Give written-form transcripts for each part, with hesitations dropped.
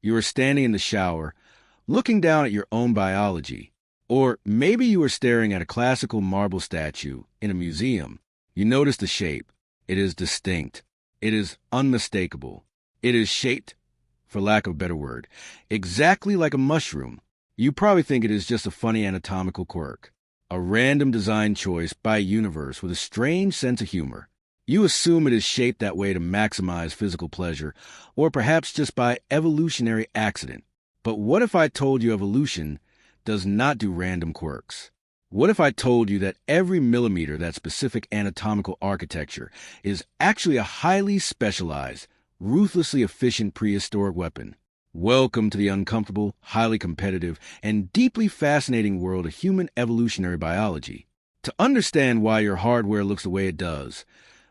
You are standing in the shower, looking down at your own biology. Or maybe you are staring at a classical marble statue in a museum. You notice the shape. It is distinct. It is unmistakable. It is shaped, for lack of a better word, exactly like a mushroom. You probably think it is just a funny anatomical quirk, a random design choice by a universe with a strange sense of humor. You assume it is shaped that way to maximize physical pleasure, or perhaps just by evolutionary accident. But what if I told you evolution does not do random quirks? What if I told you that every millimeter of that specific anatomical architecture is actually a highly specialized, ruthlessly efficient prehistoric weapon? Welcome to the uncomfortable, highly competitive, and deeply fascinating world of human evolutionary biology. To understand why your hardware looks the way it does,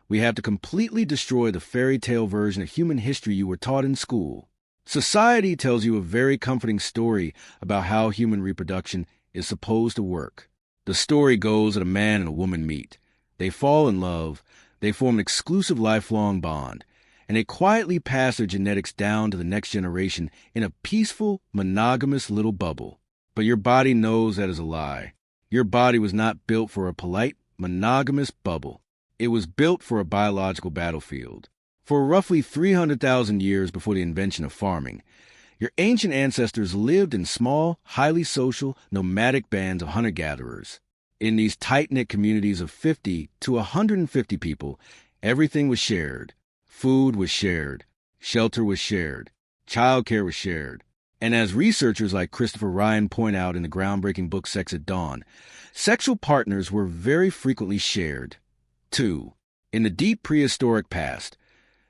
we have to completely destroy the fairy tale version of human history you were taught in school. Society tells you a very comforting story about how human reproduction is supposed to work. The story goes that a man and a woman meet. They fall in love, they form an exclusive lifelong bond, and they quietly pass their genetics down to the next generation in a peaceful, monogamous little bubble. But your body knows that is a lie. Your body was not built for a polite, monogamous bubble. It was built for a biological battlefield. For roughly 300,000 years before the invention of farming, your ancient ancestors lived in small, highly social, nomadic bands of hunter-gatherers. In these tight-knit communities of 50 to 150 people, everything was shared. Food was shared. Shelter was shared. Childcare was shared. And as researchers like Christopher Ryan point out in the groundbreaking book Sex at Dawn, sexual partners were very frequently shared. 2. In the deep prehistoric past,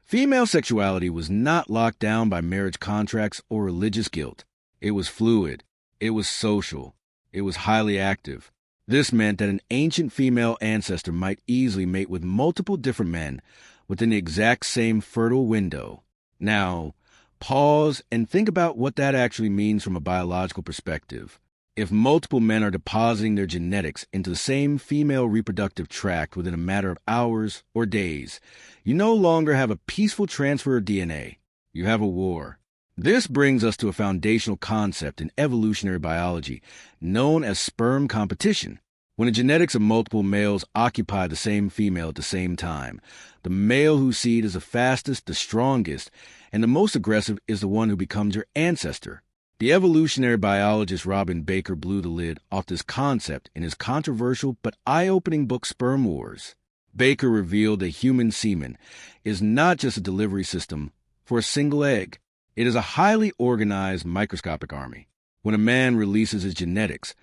female sexuality was not locked down by marriage contracts or religious guilt. It was fluid. It was social. It was highly active. This meant that an ancient female ancestor might easily mate with multiple different men within the exact same fertile window. Now, pause and think about what that actually means from a biological perspective. If multiple men are depositing their genetics into the same female reproductive tract within a matter of hours or days, you no longer have a peaceful transfer of DNA. You have a war. This brings us to a foundational concept in evolutionary biology known as sperm competition. When the genetics of multiple males occupy the same female at the same time, the male whose seed is the fastest, the strongest, and the most aggressive is the one who becomes your ancestor. The evolutionary biologist Robin Baker blew the lid off this concept in his controversial but eye-opening book Sperm Wars. Baker revealed that human semen is not just a delivery system for a single egg. It is a highly organized microscopic army. When a man releases his genetics,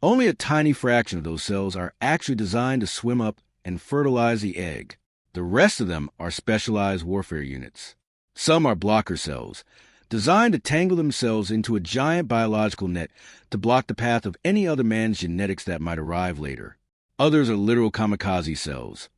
only a tiny fraction of those cells are actually designed to swim up and fertilize the egg. The rest of them are specialized warfare units. Some are blocker cells, designed to tangle themselves into a giant biological net to block the path of any other man's genetics that might arrive later. Others are literal kamikaze cells,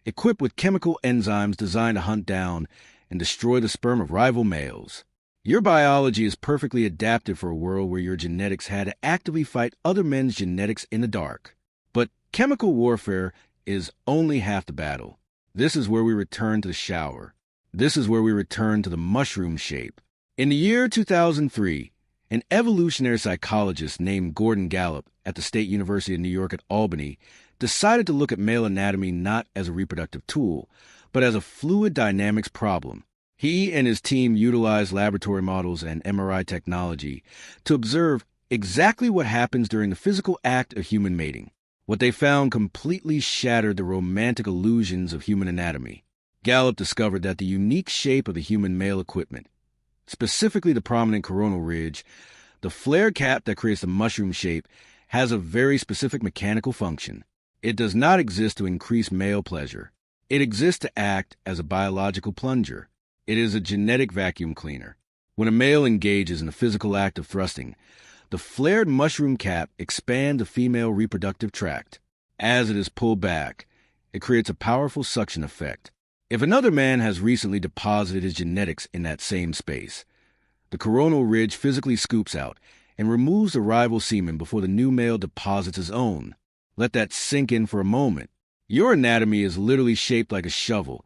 equipped with chemical enzymes designed to hunt down and destroy the sperm of rival males. Your biology is perfectly adapted for a world where your genetics had to actively fight other men's genetics in the dark. But chemical warfare is only half the battle. This is where we return to the shower. This is where we return to the mushroom shape. In the year 2003, an evolutionary psychologist named Gordon Gallup at the State University of New York at Albany decided to look at male anatomy not as a reproductive tool, but as a fluid dynamics problem. He and his team utilized laboratory models and MRI technology to observe exactly what happens during the physical act of human mating. What they found completely shattered the romantic illusions of human anatomy. Gallup discovered that the unique shape of the human male equipment, specifically the prominent coronal ridge, the flared cap that creates the mushroom shape, has a very specific mechanical function. It does not exist to increase male pleasure. It exists to act as a biological plunger. It is a genetic vacuum cleaner. When a male engages in the physical act of thrusting, the flared mushroom cap expands the female reproductive tract. As it is pulled back, it creates a powerful suction effect. If another man has recently deposited his genetics in that same space, the coronal ridge physically scoops out and removes the rival semen before the new male deposits his own. Let that sink in for a moment. Your anatomy is literally shaped like a shovel,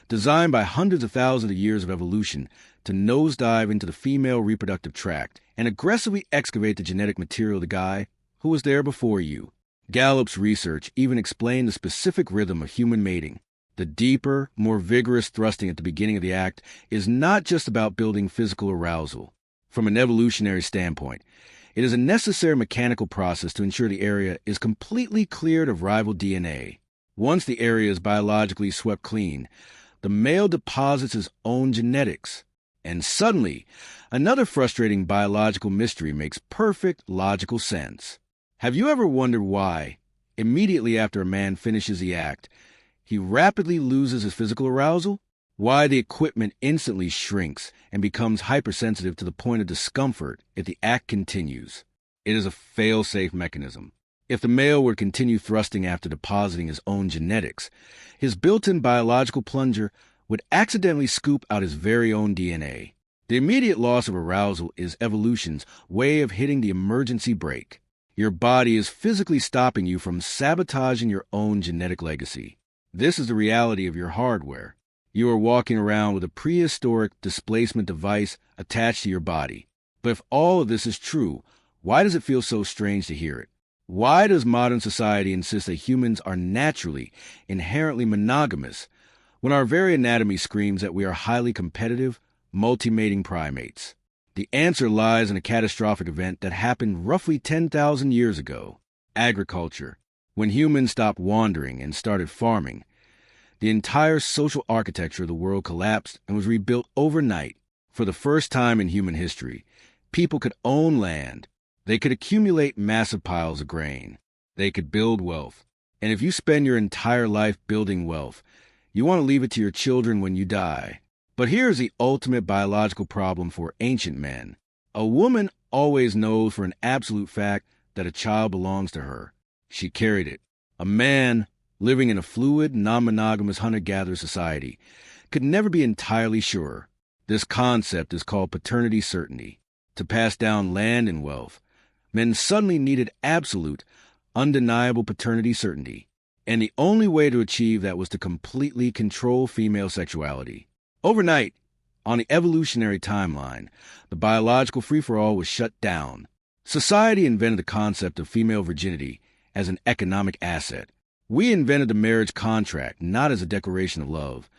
designed by hundreds of thousands of years of evolution to nosedive into the female reproductive tract and aggressively excavate the genetic material of the guy who was there before you. Gallup's research even explained the specific rhythm of human mating. The deeper, more vigorous thrusting at the beginning of the act is not just about building physical arousal. From an evolutionary standpoint, it is a necessary mechanical process to ensure the area is completely cleared of rival DNA. Once the area is biologically swept clean, the male deposits his own genetics. And suddenly, another frustrating biological mystery makes perfect logical sense. Have you ever wondered why, immediately after a man finishes the act, he rapidly loses his physical arousal? Why the equipment instantly shrinks and becomes hypersensitive to the point of discomfort if the act continues? It is a fail-safe mechanism. If the male were to continue thrusting after depositing his own genetics, his built-in biological plunger would accidentally scoop out his very own DNA. The immediate loss of arousal is evolution's way of hitting the emergency brake. Your body is physically stopping you from sabotaging your own genetic legacy. This is the reality of your hardware. You are walking around with a prehistoric displacement device attached to your body. But if all of this is true, why does it feel so strange to hear it? Why does modern society insist that humans are naturally, inherently monogamous, when our very anatomy screams that we are highly competitive, multi-mating primates? The answer lies in a catastrophic event that happened roughly 10,000 years ago: agriculture. When humans stopped wandering and started farming, the entire social architecture of the world collapsed and was rebuilt overnight. For the first time in human history, people could own land. They could accumulate massive piles of grain. They could build wealth. And if you spend your entire life building wealth, you want to leave it to your children when you die. But here's the ultimate biological problem for ancient men. A woman always knows for an absolute fact that a child belongs to her. She carried it. A man, living in a fluid, non-monogamous hunter-gatherer society, could never be entirely sure. This concept is called paternity certainty. To pass down land and wealth, men suddenly needed absolute, undeniable paternity certainty. And the only way to achieve that was to completely control female sexuality. Overnight, on the evolutionary timeline, the biological free-for-all was shut down. Society invented the concept of female virginity as an economic asset. We invented the marriage contract not as a declaration of love,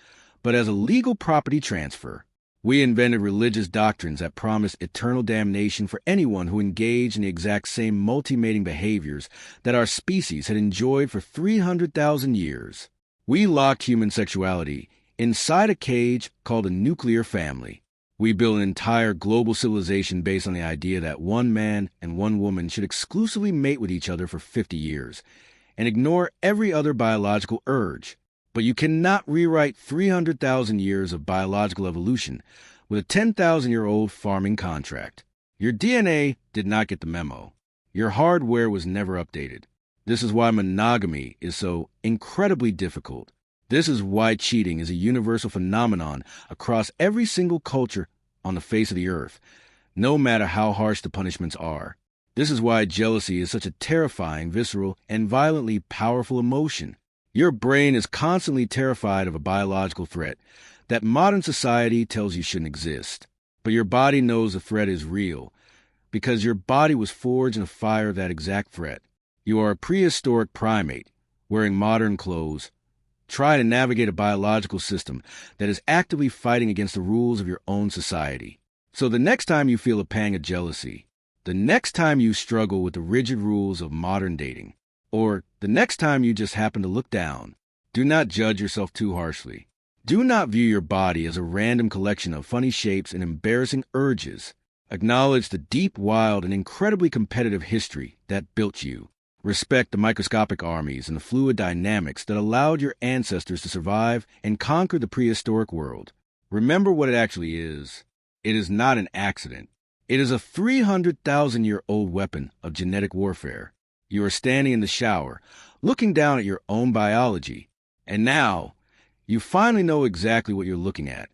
but as a legal property transfer. We invented religious doctrines that promised eternal damnation for anyone who engaged in the exact same multi-mating behaviors that our species had enjoyed for 300,000 years. We locked human sexuality inside a cage called a nuclear family. We built an entire global civilization based on the idea that one man and one woman should exclusively mate with each other for 50 years and ignore every other biological urge. But you cannot rewrite 300,000 years of biological evolution with a 10,000-year-old farming contract. Your DNA did not get the memo. Your hardware was never updated. This is why monogamy is so incredibly difficult. This is why cheating is a universal phenomenon across every single culture on the face of the earth, no matter how harsh the punishments are. This is why jealousy is such a terrifying, visceral, and violently powerful emotion. Your brain is constantly terrified of a biological threat that modern society tells you shouldn't exist. But your body knows the threat is real because your body was forged in the fire of that exact threat. You are a prehistoric primate wearing modern clothes. Try to navigate a biological system that is actively fighting against the rules of your own society. So the next time you feel a pang of jealousy, the next time you struggle with the rigid rules of modern dating, or the next time you just happen to look down, do not judge yourself too harshly. Do not view your body as a random collection of funny shapes and embarrassing urges. Acknowledge the deep, wild, and incredibly competitive history that built you. Respect the microscopic armies and the fluid dynamics that allowed your ancestors to survive and conquer the prehistoric world. Remember what it actually is. It is not an accident. It is a 300,000-year-old weapon of genetic warfare. You are standing in the shower, looking down at your own biology, and now you finally know exactly what you're looking at.